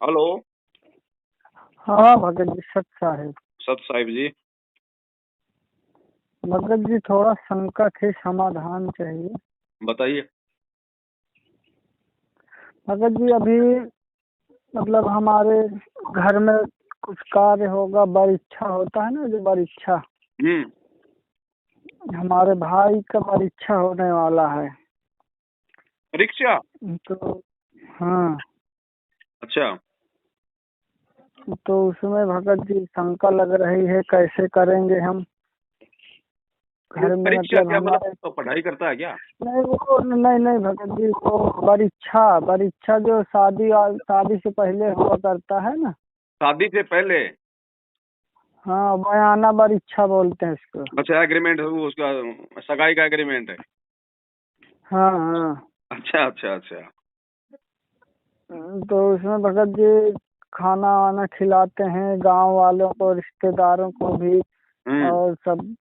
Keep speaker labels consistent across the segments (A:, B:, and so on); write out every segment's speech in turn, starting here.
A: Hello.
B: हाँ भगत जी, सत साहेब।
A: सत साहिब जी।
B: भगत जी, थोड़ा संकट है, समाधान चाहिए।
A: बताइए।
B: भगत जी, अभी मतलब हमारे घर में कुछ कार्य होगा, परीक्षा होता है ना, जो परीक्षा,
A: हम्म।
B: हमारे भाई का परीक्षा होने वाला है।
A: परीक्षा?
B: तो हाँ,
A: अच्छा।
B: तो उसमें भगत जी शंका लग रही है, कैसे करेंगे हम। घर में
A: परीक्षा
B: मतलब
A: क्या मतलब
B: हमारे
A: तो पढ़ाई करता है क्या?
B: नहीं, वो नहीं नहीं भगत जी, वो परीक्षा परीक्षा जो शादी से पहले हुआ करता है ना।
A: शादी से पहले?
B: हाँ, बयाना परीक्षा बोलते हैं इसको।
A: अच्छा, एग्रीमेंट है वो उसका? सगाई का एग्रीमेंट है?
B: हाँ हाँ।
A: अच्छा अच्छा अच्छा।
B: तो उसमें भगत जी खाना वाना खिलाते हैं, गांव वालों को, रिश्तेदारों को भी,
A: हम्म
B: और सब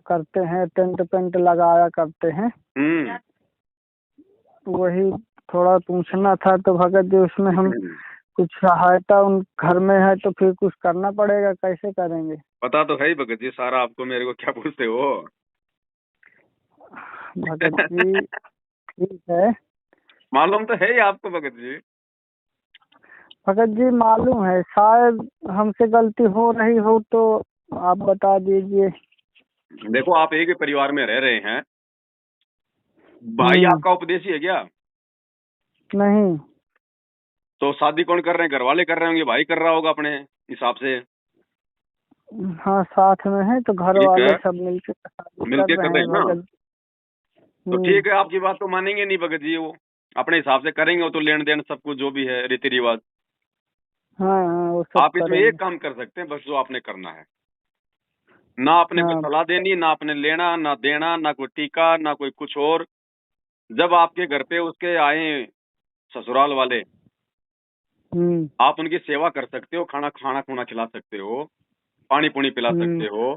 B: करते हैं, टेंट पेंट लगाया करते हैं।
A: हम्म
B: वही थोड़ा पूछना था, तो भगत जी उसमें हम
A: हम्म।
B: कुछ सहायता उन घर में है, तो फिर कुछ करना पड़ेगा, कैसे करेंगे।
A: पता तो है ही भगत जी सारा, आपको मेरे को क्या पूछते हो?
B: भगत जी ठीक है।
A: मालूम तो है ही आपको भगत जी।
B: भगत जी मालूम है, शायद हमसे गलती हो रही हो तो आप बता दीजिए।
A: देखो, आप एक ही परिवार में रह रहे हैं। भाई
B: हम्म।
A: आपका उपदेशी है क्या?
B: नहीं।
A: तो शादी कौन कर रहे हैं? घर वाले कर रहे होंगे, भाई कर रहा होगा अपने हिसाब से।
B: हाँ, साथ में है तो घर
A: ठीक
B: वाले
A: है,
B: सब मिलकर शादी कर
A: मिलके कर
B: रहे
A: रहे
B: हैं
A: हैं ना?
B: भगत।
A: तो
B: हम्म।
A: ठीक है, आपकी बात तो मानेंगे नहीं भगत जी वो। अपने हिसाब से करेंगे वो, तो लेन देन सब कुछ जो भी है रीति रिवाज।
B: हाँ हाँ, वो सब
A: आप इसमें एक
B: करेंगे।
A: काम कर सकते हैं बस, जो आपने करना है। ना आपने कोई
B: हाँ।
A: सलाह देनी, ना आपने लेना ना देना, ना कोई टीका ना कोई कुछ और। जब आपके घर पे उसके आए ससुराल वाले,
B: हम्म
A: आप उनकी सेवा कर सकते हो, खाना खाना खुना खिला सकते हो, पानी पुनी पिला
B: हम्म
A: सकते हो,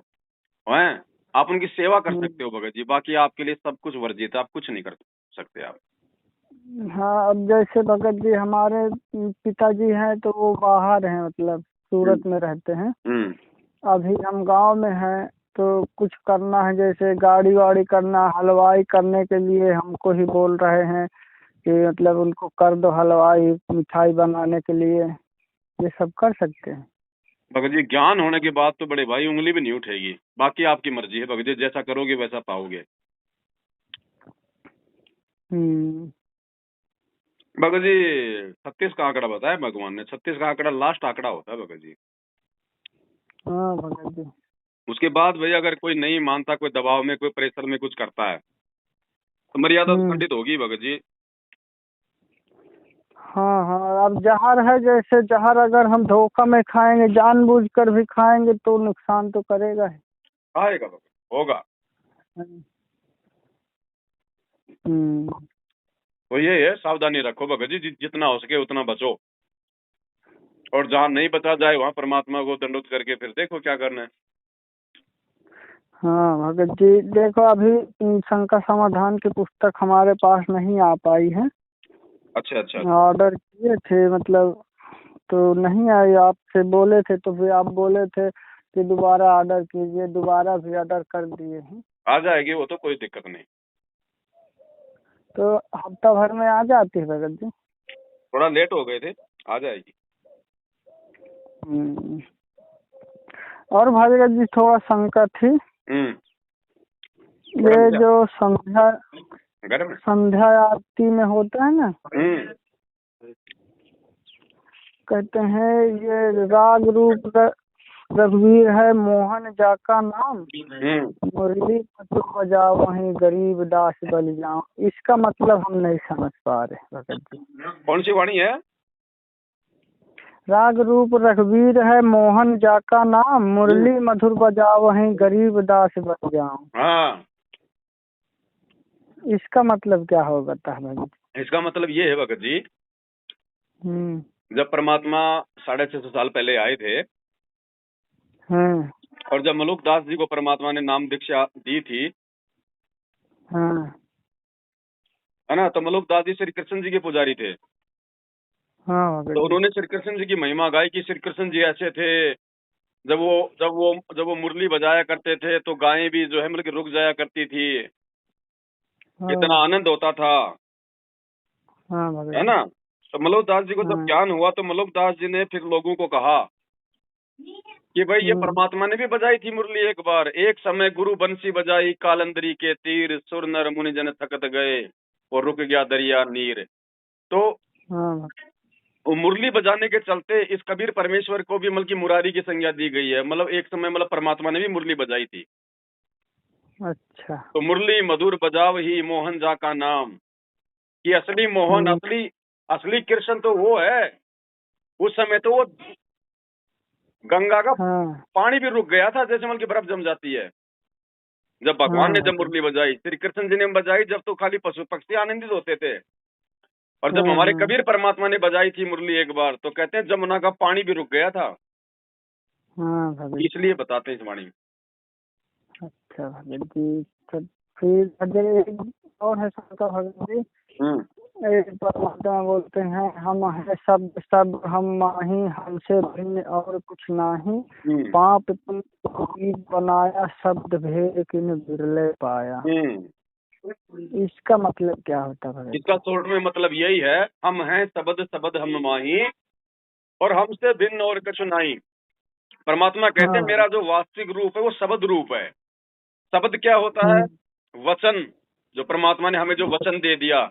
A: हैं? आप उनकी सेवा कर
B: हम्म।
A: सकते हो भगत जी, बाकी आपके लिए सब कुछ वर्जित है, आप कुछ नहीं कर सकते आप।
B: हाँ, अब जैसे भगत जी हमारे पिताजी हैं, तो वो बाहर हैं, मतलब
A: हम्म
B: सूरत में रहते हैं।
A: हम्म
B: अभी हम गांव में हैं, तो कुछ करना है, जैसे गाड़ी वाड़ी करना, हलवाई करने के लिए हमको ही बोल रहे हैं कि मतलब उनको कर दो हलवाई, मिठाई बनाने के लिए। ये सब कर सकते हैं।
A: भगत जी, ज्ञान होने के बाद तो बड़े भाई उंगली भी नहीं उठेगी, बाकी आपकी मर्जी है भगत जी, जैसा करोगे वैसा पाओगे।
B: हम्म।
A: भगत जी, 36 का आंकड़ा बताया भगवान ने, 36 का आंकड़ा लास्ट आंकड़ा होता है भगत जी।
B: हाँ भगत जी।
A: उसके बाद भैया अगर कोई नहीं मानता, कोई दबाव में, कोई प्रेशर में कुछ करता है, तो मर्यादा तो
B: हम्म।
A: खंडित होगी भगत जी।
B: हाँ हाँ, अब जहर है, जैसे जहर अगर हम धोखा में खाएंगे, जानबूझकर भी खाएंगे, तो नुकसान तो करेगा ही।
A: आएगा भगत, होगा।
B: हम्म।
A: तो ये है, सावधानी रखो भगत जी, जितना हो सके उतना बचो। और जहाँ नहीं बचा जाए वहां परमात्मा को दंडोत करके फिर देखो क्या करना है।
B: हाँ भगत जी, देखो अभी शंका समाधान की पुस्तक हमारे पास नहीं आ पाई है।
A: अच्छा अच्छा अच्छा।
B: ऑर्डर किए थे मतलब, तो नहीं आई। आपसे बोले थे तो फिर आप बोले थे कि दोबारा ऑर्डर कीजिए, दोबारा भी ऑर्डर कर दिए हैं।
A: आ जाएगी वो तो, कोई दिक्कत नहीं।
B: तो हफ्ता भर में आ जाती है भगत जी।
A: थोड़ा लेट हो गए थे, आ जाएगी।
B: हम्म। और भगत जी थोड़ा शंका थी।
A: गरम है
B: ये
A: क्या?
B: जो संध्या
A: गरम है।
B: संध्या आरती में होता है ना,
A: हम्म
B: कहते हैं ये राग रूप रघुवीर है, मोहन जाका नाम, मुरली मधुर बजाओ वहीं गरीब दास बल जाओ। इसका मतलब हम नहीं समझ पा रहे भगत जी।
A: कौन सी वाणी है?
B: राग रूप रघुवीर है, मोहन जाका नाम, मुरली मधुर बजाओ वहीं गरीब दास बल जाओ।
A: हाँ,
B: इसका मतलब क्या होगा भगत जी?
A: इसका मतलब ये है भगत जी,
B: हम्म।
A: जब परमात्मा 650 साल पहले आए थे,
B: हाँ
A: और जब मलुक दास जी को परमात्मा ने नाम दीक्षा दी थी,
B: हाँ
A: है ना, तो मलुक दास जी श्री कृष्ण जी के पुजारी थे।
B: हाँ भगत
A: तो
B: जी।
A: उन्होंने श्री कृष्ण जी की महिमा गाई कि श्री कृष्ण जी ऐसे थे। जब वो मुरली बजाया करते थे तो गायें भी जो है मतलब कि रुक जाया करती थी, इतना
B: हाँ
A: आनंद होता था,
B: हाँ भगत
A: है
B: जी।
A: ना। तो मलोकदास जी को जब
B: हाँ।
A: ज्ञान हुआ तो मलोकदास जी ने फिर लोगों को कहा कि भाई ये
B: हम्म।
A: परमात्मा ने भी बजाई थी मुरली एक बार, एक समय गुरु बंसी बजाई कालंदरी के तीर, सुर नर मुनि जन थकत गए और रुक गया दरिया नीर। तो
B: हाँ।
A: वो मुरली बजाने के चलते इस कबीर परमेश्वर को भी मतलब की मुरारी की संज्ञा दी गई है। मतलब एक समय मतलब परमात्मा ने भी मुरली बजाई थी।
B: अच्छा।
A: तो मुरली मधुर बजाव ही मोहन जा का नाम, कि असली मोहन,
B: हम्म।
A: असली असली कृष्ण तो वो है। उस समय तो वो गंगा का
B: हाँ
A: पानी भी रुक गया था, जैसे मतलब की बर्फ जम जाती है। जब भगवान
B: हाँ
A: ने जब
B: भगत।
A: मुरली बजाई, श्री कृष्ण जी ने बजाई, जब तो खाली पशु पक्षी आनंदित होते थे। और जब हमारे
B: हाँ
A: कबीर परमात्मा ने बजाई थी मुरली एक बार, तो कहते हैं जमुना का पानी भी रुक गया था।
B: हाँ भगत जी।
A: इसलिए बताते हैं इस वाणी में।
B: अच्छा भगत जी। तो फिर अजय एक और है शंकर भगत जी।
A: हम्म
B: एक परमात्मा बोलते हैं हम है शब्द सब हम माही हमसे भिन्न और कुछ नाही।
A: हम्म
B: पाप पुण्य को बीज बनाया शब्द भेद किन बिरले पाया।
A: हम्म
B: इसका मतलब क्या होता है भगत
A: इसका
B: जी?
A: शॉर्ट में मतलब यही है, हम हैं सबद सबद हम माही और हमसे भिन्न और कछु नहीं। परमात्मा कहते
B: हाँ
A: हैं मेरा
B: भगत।
A: जो वास्तविक रूप है वो शब्द रूप है। शब्द क्या होता है?
B: हम्म।
A: वचन। जो परमात्मा ने हमें जो वचन दे दिया,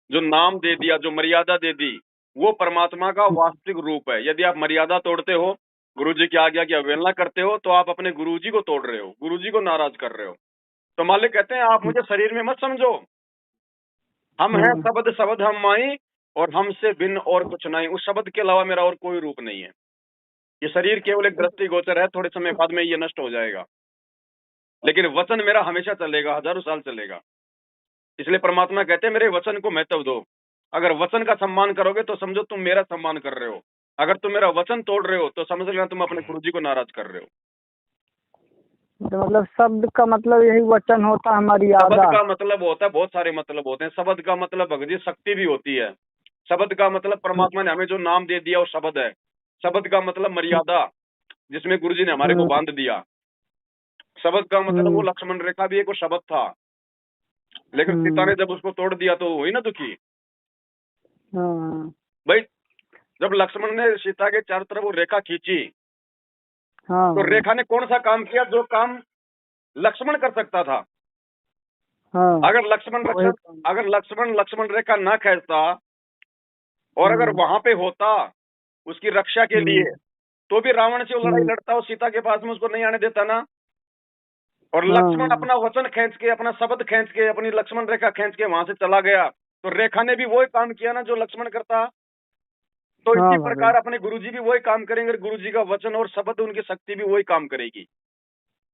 A: जो नाम दे दिया, जो मर्यादा दे दी, वो परमात्मा का वास्तविक रूप है। यदि आप मर्यादा तोड़ते हो, गुरु जी की आज्ञा की अवहेलना करते हो, तो आप अपने गुरु जी को तोड़ रहे हो, गुरु जी को नाराज कर रहे हो। तो मालिक कहते हैं आप मुझे शरीर में मत समझो, हम हैं
B: हम्म।
A: शब्द शब्द हम माई और हमसे भिन्न और कुछ नहीं। उस शब्द के अलावा मेरा और कोई रूप नहीं है। ये शरीर केवल एक दृष्टि गोचर है, थोड़े समय बाद में ये नष्ट हो जाएगा, लेकिन वचन मेरा हमेशा चलेगा, हजारों साल चलेगा। इसलिए परमात्मा कहते हैं मेरे वचन को महत्व दो। अगर वचन का सम्मान करोगे तो समझो तुम मेरा सम्मान कर रहे हो। अगर तुम मेरा वचन तोड़ रहे हो तो समझ लेना तुम अपने गुरु जी को नाराज कर रहे हो।
B: तो मतलब शब्द का मतलब यही वचन होता है
A: शब्द
B: मर्यादा।
A: का मतलब होता है, बहुत सारे मतलब होते हैं। शब्द का मतलब भगत जी शक्ति भी होती है। शब्द का मतलब परमात्मा ने हमें जो नाम दे दिया वो शब्द है। शब्द का मतलब मर्यादा, जिसमें गुरु जी ने हमारे को
B: हम्म।
A: बांध दिया। शब्द का मतलब वो
B: हम्म।
A: लक्ष्मण रेखा भी एक वो शब्द था, लेकिन सीता
B: हम्म।
A: ने जब उसको तोड़ दिया तो वो हुई ना दुखी।
B: हाँ
A: भाई, जब लक्ष्मण ने सीता के चारों तरफ वो रेखा खींची,
B: हाँ
A: तो
B: भगत।
A: रेखा ने कौन सा काम किया जो काम लक्ष्मण कर सकता था।
B: हाँ
A: अगर लक्ष्मण
B: वही
A: रक्षा,
B: काम।
A: अगर लक्ष्मण रेखा ना खींचता और अगर
B: हम्म।
A: वहां पे होता उसकी रक्षा के लिए,
B: हम्म।
A: तो भी रावण से वो लड़ाई
B: हम्म।
A: लड़ता और सीता के पास में उसको नहीं आने देता ना। और लक्ष्मण
B: हाँ
A: अपना वचन खींच के, अपना शब्द खींच के, अपनी लक्ष्मण रेखा खींच के वहां से चला गया, तो रेखा ने भी वही काम किया ना जो लक्ष्मण करता। तो
B: हाँ
A: इसी
B: भगत।
A: प्रकार अपने गुरुजी भी वही काम करेंगे, गुरुजी का वचन और शब्द, उनकी शक्ति भी वही काम करेगी।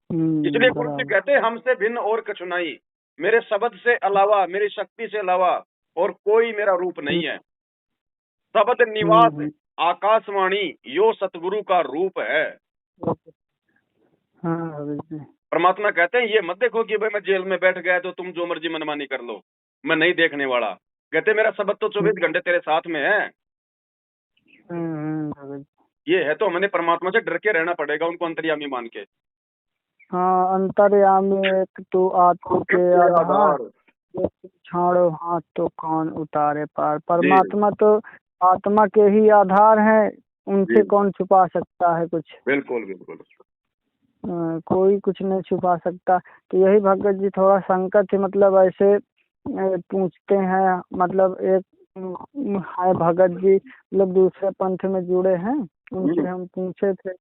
A: इसलिए गुरु जी
B: बराबर।
A: कहते हैं हमसे भिन्न और कछु नहीं। मेरे शब्द से अलावा, मेरी शक्ति से अलावा और कोई मेरा रूप नहीं है। शब्द निवास
B: हम्म।
A: आकाशवाणी यो सतगुरु का रूप है।
B: हाँ भगत जी।
A: परमात्मा कहते हैं ये मत देखो कि भाई मैं जेल में बैठ गया तो तुम जो मर्जी मनमानी कर लो, मैं नहीं देखने वाला। कहते मेरा शब्द तो 24 घंटे तेरे साथ में है।
B: भगत।
A: ये है तो हमने परमात्मा से डर के रहना पड़ेगा, उनको अंतर्यामी मान के।
B: हाँ अंतर्यामी एक तो आत्मा के
A: के
B: आधार।
A: आधार।
B: एक छाड़ो हाथ तो कौन उतारे पार।
A: जी
B: परमात्मा तो आत्मा के ही आधार है।
A: जी,
B: उनसे कौन छुपा सकता है कुछ।
A: बिल्कुल बिल्कुल।
B: कोई कुछ नहीं छुपा सकता। तो यही भगत जी थोड़ा संकट है मतलब ऐसे पूछते हैं मतलब एक है भगत जी मतलब दूसरे पंथ में जुड़े हैं। उनसे हम पूछे थे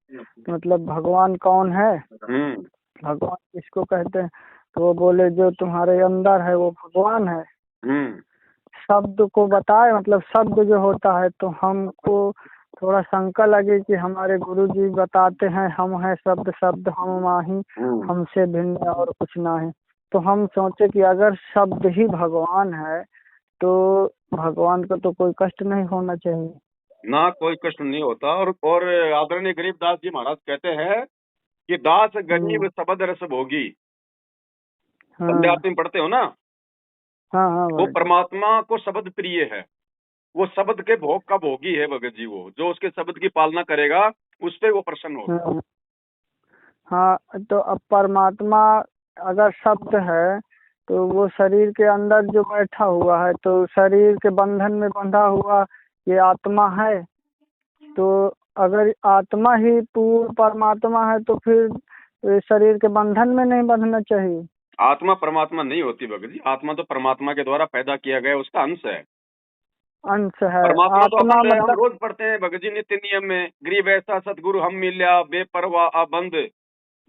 B: मतलब भगवान कौन है,
A: हम्म
B: भगवान किसको कहते हैं। तो वो बोले जो तुम्हारे अंदर है वो भगवान है।
A: हम्म
B: शब्द को बताए मतलब शब्द जो होता है तो हमको थोड़ा शंका लगी कि हमारे गुरु जी बताते हैं हम हैं शब्द शब्द हम माही हमसे भिन्न और कुछ ना है। तो हम सोचे कि अगर शब्द ही भगवान है तो भगवान को तो कोई कष्ट नहीं होना चाहिए।
A: ना कोई कष्ट नहीं होता। और आदरणीय गरीबदास जी महाराज कहते हैं कि दास गरीब
B: हम्म।
A: शब्द रस भोगी। संध्या
B: हाँ
A: आरती में पढ़ते हो ना,
B: हाँ हाँ
A: वो
B: भाई।
A: परमात्मा को शब्द प्रिय है। वो शब्द के भोग का भोगी है भगत जी। वो जो उसके शब्द की पालना करेगा उस पे वो प्रसन्न होगा।
B: हाँ हाँ, तो अब परमात्मा अगर शब्द है तो वो शरीर के अंदर जो बैठा हुआ है, तो शरीर के बंधन में बंधा हुआ ये आत्मा है। तो अगर आत्मा ही पूर्ण परमात्मा है तो फिर शरीर के बंधन में नहीं बंधना चाहिए।
A: आत्मा परमात्मा नहीं होती भगत जी। आत्मा तो परमात्मा के द्वारा पैदा किया गया उसका अंश है।
B: अंश है।
A: परमात्मा तो
B: आत्मा
A: अखंड है। हम
B: मतलब
A: रोज पढ़ते हैं भगत जी नित्य नियम में, गरीब ऐसा सतगुरु हम मिल्या बेपरवाह अबंध,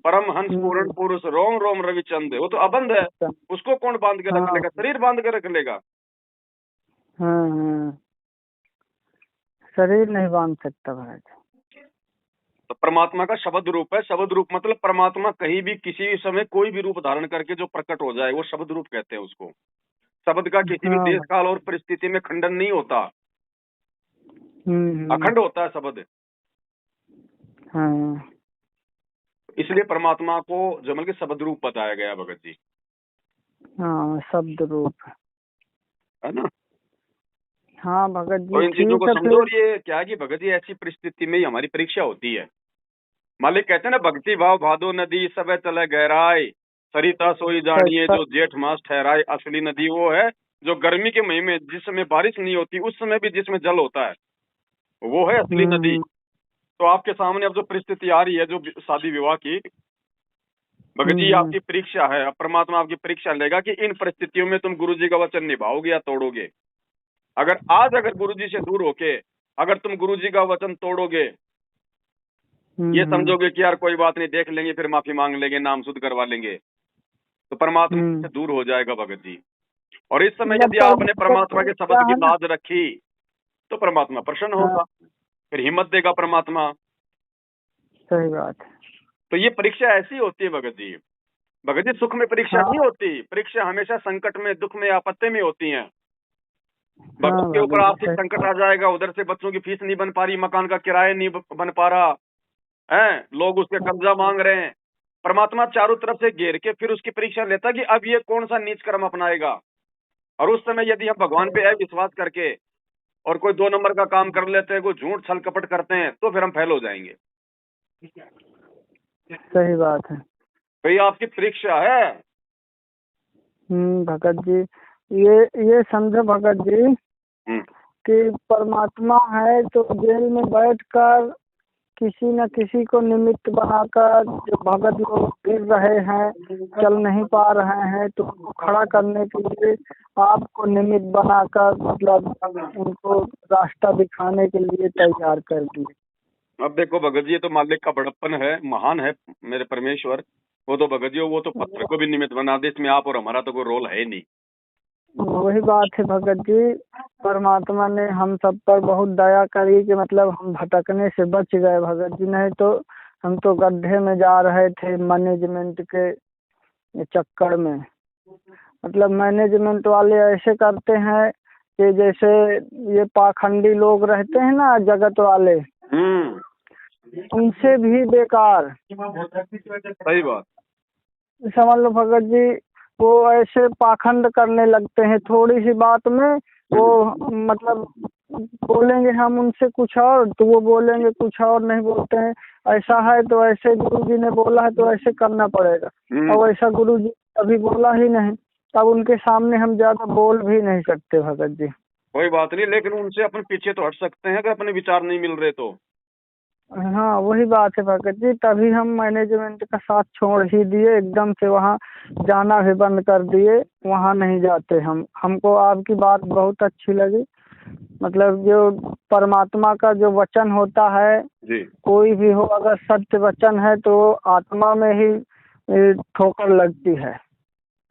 A: परम हंस पूर्ण पुरुष रोम रोम रविचंद। वो तो अबंध है, उसको कौन बांध के रख
B: हाँ
A: लेगा? शरीर बांध के रख लेगा।
B: हाँ, शरीर नहीं बांध सकता भाई।
A: तो परमात्मा का शब्द रूप है। शब्द रूप मतलब परमात्मा कहीं भी किसी भी समय कोई भी रूप धारण करके जो प्रकट हो जाए वो शब्द रूप कहते हैं उसको। शब्द का किसी भी
B: हाँ
A: देश काल और परिस्थिति में खंडन नहीं होता, अखंड होता है शब्द।
B: हाँ
A: इसलिए परमात्मा को जो मतलब शब्द रूप बताया गया भगत जी,
B: हाँ, शब्द रूप
A: है ना।
B: हाँ भगत
A: तो
B: जी,
A: इन चीजों
B: ठीक
A: को
B: है
A: समझो।
B: फिर।
A: और ये क्या है कि भगत जी ऐसी परिस्थिति में ही हमारी परीक्षा होती है। मालिक कहते हैं ना, भक्ति भाव भादो नदी सब चले गहराई, सरिता सोई जानिए जो जेठ मास ठहराए। असली नदी वो है जो गर्मी के महीने में जिस समय बारिश नहीं होती उस समय भी जिसमें जल होता है, वो है असली नदी। तो आपके सामने अब जो परिस्थिति आ रही है जो शादी विवाह की, भगत जी आपकी परीक्षा है। अब परमात्मा आपकी परीक्षा लेगा कि इन परिस्थितियों में तुम गुरु जी का वचन निभाओगे या तोड़ोगे। अगर गुरु जी से दूर होके अगर तुम गुरु जी का वचन तोड़ोगे, ये समझोगे कि यार कोई बात नहीं, देख लेंगे, फिर माफी मांग लेंगे, नाम शुद्ध करवा लेंगे, तो परमात्मा से दूर हो जाएगा भगत जी। और इस समय यदि आपने परमात्मा के शब्द की लाज रखी तो परमात्मा प्रसन्न होगा, फिर हिम्मत देगा परमात्मा।
B: सही बात है।
A: तो ये परीक्षा ऐसी होती है भगत जी। भगत जी सुख में परीक्षा नहीं होती, परीक्षा हमेशा संकट में, दुख में, आपत्ति में होती है। भगत के ऊपर आर्थिक संकट आ जाएगा, उधर से बच्चों की फीस नहीं बन पा रही, मकान का किराया नहीं बन पा रहा है, लोग उसके कब्जा मांग रहे हैं। परमात्मा चारों तरफ से घेर के फिर उसकी परीक्षा लेता कि अब ये कौन सा नीच कर्म अपनाएगा। और उस समय यदि हम भगवान पे विश्वास करके और कोई 2 नंबर का काम कर लेते हैं, कोई झूठ छल कपट करते हैं, तो फिर हम फेल हो जाएंगे।
B: सही बात है।
A: तो ये आपकी परीक्षा है।
B: भगत जी, ये समझो भगत जी कि परमात्मा है तो जेल में बैठकर किसी न किसी को निमित्त बनाकर, जो भगत लोग गिर रहे हैं, चल नहीं पा रहे हैं, तो उनको खड़ा करने के लिए आपको निमित्त बनाकर, मतलब उनको रास्ता दिखाने के लिए तैयार कर दिए।
A: अब देखो भगत जी, ये तो मालिक का बड़प्पन है, महान है मेरे परमेश्वर। वो तो भगत जी वो तो पत्थर को भी निमित्त बना दे, इसमें आप और हमारा तो कोई रोल है ही नहीं।
B: वही बात है भगत जी, परमात्मा ने हम सब पर बहुत दया करी कि मतलब हम भटकने से बच गए भगत जी, नहीं तो हम तो गड्ढे में जा रहे थे मैनेजमेंट के चक्कर में। मतलब मैनेजमेंट वाले ऐसे करते हैं कि जैसे ये पाखंडी लोग रहते हैं ना, जगत वाले, उनसे भी बेकार।
A: सही बात।
B: समझ लो भगत जी, वो ऐसे पाखंड करने लगते हैं थोड़ी सी बात में। वो मतलब बोलेंगे हम उनसे कुछ और, तो वो बोलेंगे कुछ और, नहीं बोलते हैं ऐसा है तो ऐसे गुरुजी ने बोला है तो ऐसे करना पड़ेगा। और ऐसा गुरुजी कभी बोला ही नहीं, तब उनके सामने हम ज्यादा बोल भी नहीं सकते भगत जी।
A: कोई बात नहीं, लेकिन उनसे अपन पीछे तो हट सकते हैं अगर अपने विचार नहीं मिल रहे तो।
B: हाँ वही बात है भगत जी, तभी हम मैनेजमेंट का साथ छोड़ ही दिए, एकदम से वहाँ जाना भी बंद कर दिए, वहाँ नहीं जाते हम। हमको आपकी बात बहुत अच्छी लगी। मतलब जो परमात्मा का जो वचन होता है
A: जी,
B: कोई भी हो, अगर सत्य वचन है तो आत्मा में ही ठोकर लगती है।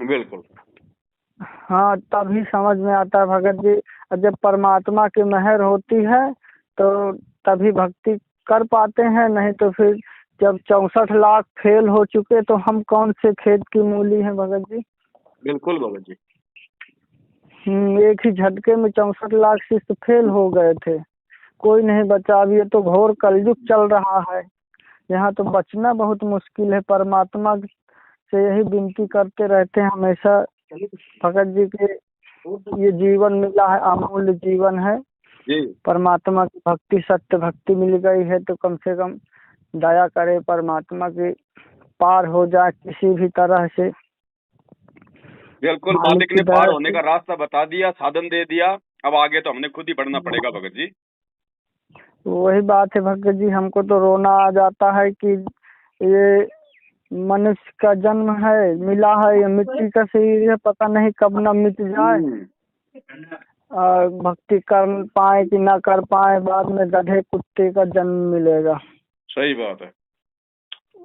A: बिल्कुल।
B: हाँ, तभी समझ में आता है भगत जी। जब परमात्मा की मेहर होती है तो तभी भक्ति कर पाते हैं, नहीं तो फिर जब 64 लाख फेल हो चुके तो हम कौन से खेत की मूली हैं भगत जी।
A: बिल्कुल भगत जी।
B: एक ही झटके में 64 लाख शिष्य फेल हो गए थे, कोई नहीं बचा। अब ये तो घोर कलयुग चल रहा है, यहाँ तो बचना बहुत मुश्किल है। परमात्मा से यही विनती करते रहते हैं हमेशा भगत जी के, ये जीवन मिला है, अमूल्य जीवन है,
A: जी
B: परमात्मा की भक्ति, सत्य भक्ति मिल गई है तो कम से कम दया करे परमात्मा की, पार हो जाए किसी भी तरह से।
A: बिल्कुल,
B: मालिक
A: मालिक
B: की
A: ने पार
B: दया
A: होने
B: से।
A: का रास्ता बता दिया, साधन दे दिया। अब आगे तो हमने खुद ही बढ़ना पड़ेगा भगत जी।
B: वही बात है भगत जी, हमको तो रोना आ जाता है कि ये मनुष्य का जन्म है, मिला है, ये मिट्टी का शरीर है, पता नहीं कब न मिट जाए। और भक्ति कर पाए कि ना कर पाए, बाद में गधे कुत्ते का जन्म मिलेगा।
A: सही बात है।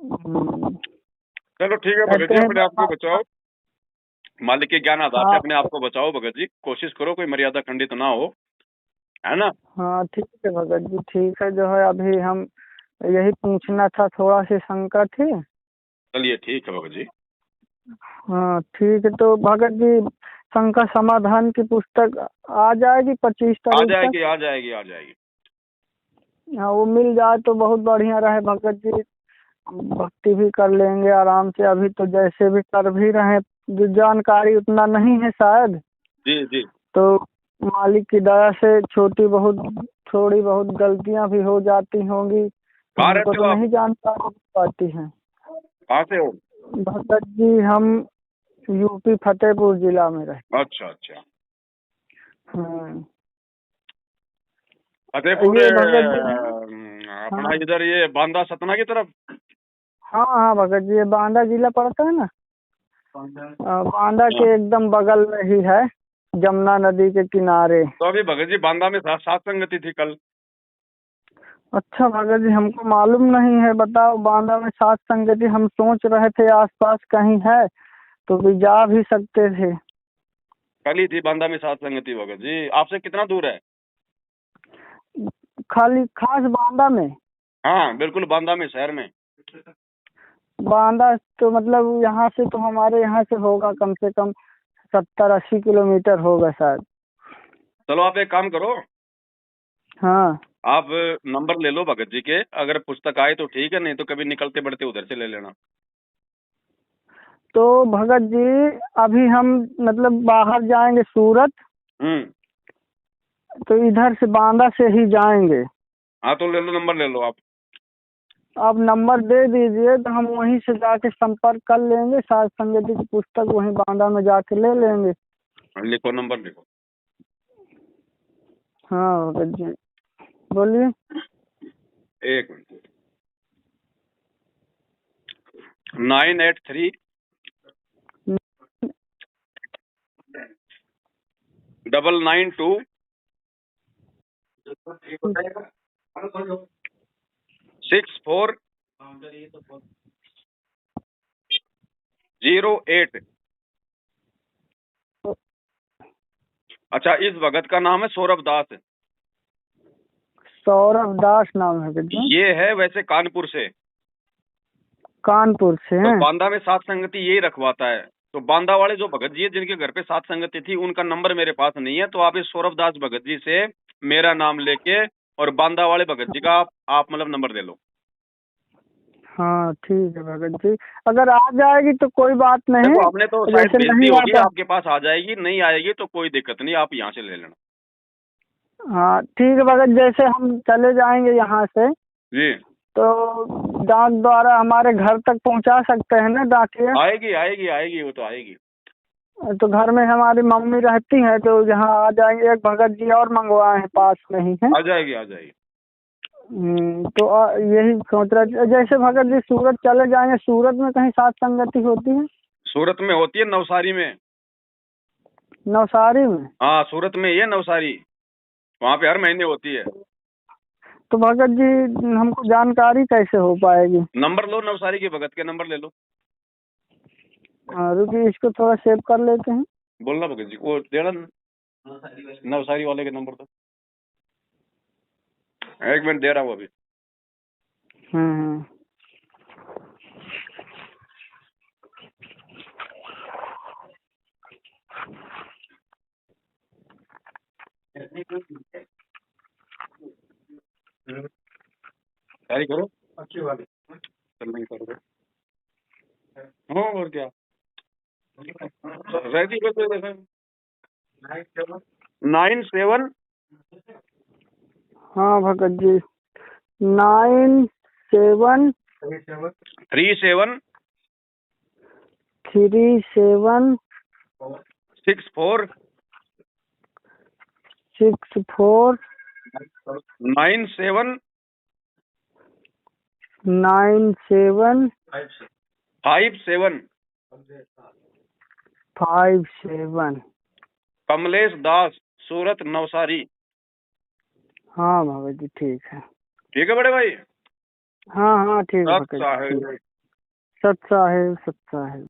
B: हम्म,
A: चलो ठीक है भगत
B: कहते
A: जी,
B: हैं
A: अपने आप को बचाओ, मालिक के ज्ञान आधार पे
B: हाँ।
A: अपने आप को बचाओ भगत जी। कोशिश करो कोई मर्यादा खंडित ना हो, है ना।
B: हाँ ठीक है भगत जी, ठीक है। जो है अभी हम यही पूछना था, थोड़ा सी शंका थी।
A: चलिए ठीक है भगत जी।
B: हाँ ठीक है, तो भगत जी शंका समाधान की पुस्तक आ जाएगी 25
A: आ
B: तारीख तक?
A: जाएगी, आ जाएगी, आ जाएगी।
B: हाँ वो मिल जाए तो बहुत बढ़िया रहे भगत जी, भक्ति भी कर लेंगे आराम से। अभी तो जैसे भी कर भी रहे हैं, जो जानकारी उतना नहीं है शायद,
A: जी जी।
B: तो मालिक की दया से थोड़ी बहुत गलतियां भी हो जाती होंगी, तो
A: कहाँ
B: हमको
A: रहते हो
B: तो
A: आप?
B: नहीं जानकारी पाती है।
A: कहाँ से हो?
B: भगत जी हम यूपी फतेहपुर जिला में रहे।
A: अच्छा अच्छा।
B: हाँ
A: फतेहपुर
B: ये भगत जी।
A: अपना
B: हाँ
A: इधर ये बांदा सतना की तरफ।
B: हाँ हाँ भगत जी, ये बांदा जिला पड़ता है ना। बांदा
A: हाँ।
B: के एकदम बगल में ही है, जमुना नदी के किनारे।
A: तो अभी भगत जी बांदा में सात संगति थी कल।
B: अच्छा भगत जी, हमको मालूम नहीं है। बताओ, बांदा में सात संगति, हम सोच रहे थे आसपास कहीं है तो भी जा भी सकते थे।
A: कल ही थी बांदा में सात संगति भगत जी। आपसे कितना दूर है?
B: खाली खास बांदा में?
A: हाँ बिल्कुल, बांदा में, शहर में।
B: बांदा तो मतलब यहाँ से तो, हमारे यहाँ से होगा कम से कम 70-80 किलोमीटर होगा शायद।
A: चलो आप एक काम करो,
B: हाँ
A: आप नंबर ले लो भगत जी के, अगर पुस्तक आए तो ठीक है, नहीं तो कभी निकलते बढ़ते उधर से ले लेना।
B: तो भगत जी अभी हम मतलब बाहर जाएंगे सूरत, तो इधर से बांदा से ही जाएंगे।
A: हाँ तो ले लो, नंबर ले लो आप।
B: आप नंबर दे दीजिए तो हम वहीं से जाके संपर्क कर लेंगे, सात संगति की पुस्तक वहीं बांदा में जाके ले लेंगे।
A: लिखो, नंबर लिखो।
B: हाँ भगत जी बोलिए।
A: एक मिनट। 983 992 6408। अच्छा, इस भगत का नाम है सौरभ दास।
B: सौरभ दास नाम है भगत जी?
A: ये है वैसे कानपुर से।
B: कानपुर से
A: तो
B: हैं?
A: बांदा में सात संगति यही रखवाता है। तो बांदा वाले जो भगत जी है जिनके घर पे सात संगति थी, उनका नंबर मेरे पास नहीं है। तो आप इस सौरभ दास भगत जी से मेरा नाम लेके और बांदा वाले भगत जी का आप मतलब नंबर ले लो।
B: हाँ ठीक है भगत जी, अगर आ जाएगी तो कोई बात नहीं,
A: देखो हमने तो शायद
B: जैसे
A: भेज दी
B: नहीं
A: होगी,
B: आता।
A: आपके पास आ जाएगी, नहीं आएगी तो कोई दिक्कत नहीं, आप यहाँ से ले लेना।
B: हाँ ठीक है भगत, जैसे हम चले जाएंगे यहाँ से
A: जी।
B: तो डाक द्वारा हमारे घर तक पहुँचा सकते हैं ना डाकिया?
A: आएगी आएगी आएगी, वो तो आएगी।
B: तो घर में हमारी मम्मी रहती हैं, तो यहाँ आ जाएंगे। एक भगत जी और मंगवाए हैं, पास में ही है।
A: आ जाएगी आ जाएगी।
B: तो यही सोच रहे थे, जैसे भगत जी सूरत चले जाएंगे, सूरत में कहीं सात संगति होती है?
A: सूरत में होती है, नवसारी में।
B: नवसारी में?
A: हाँ सूरत में ये नवसारी, वहाँ पे हर महीने होती है।
B: तो भगत जी हमको जानकारी कैसे हो पाएगी?
A: नंबर लो, नवसारी के भगत के नंबर ले लो।
B: रुकिए, इसको थोड़ा सेव कर लेते हैं।
A: बोलना भगत जी को, देना नवसारी वाले के नंबर। तो एक मिनट दे रहा हूँ अभी।
B: हम्म।
A: तैयारी करो अच्छी वाली, चल नहीं करो। हाँ और क्या रहती बस 97
B: हाँ भगत जी 97
A: 37
B: 37
A: 64
B: 64
A: 97
B: 97
A: 57
B: 57।
A: कमलेश दास, सूरत नवसारी।
B: हाँ भगत जी ठीक है।
A: ठीक है बड़े भाई।
B: हाँ हाँ ठीक है
A: सत
B: भगत जी,
A: साहिब।
B: ठीक। सत साहिब सत साहिब।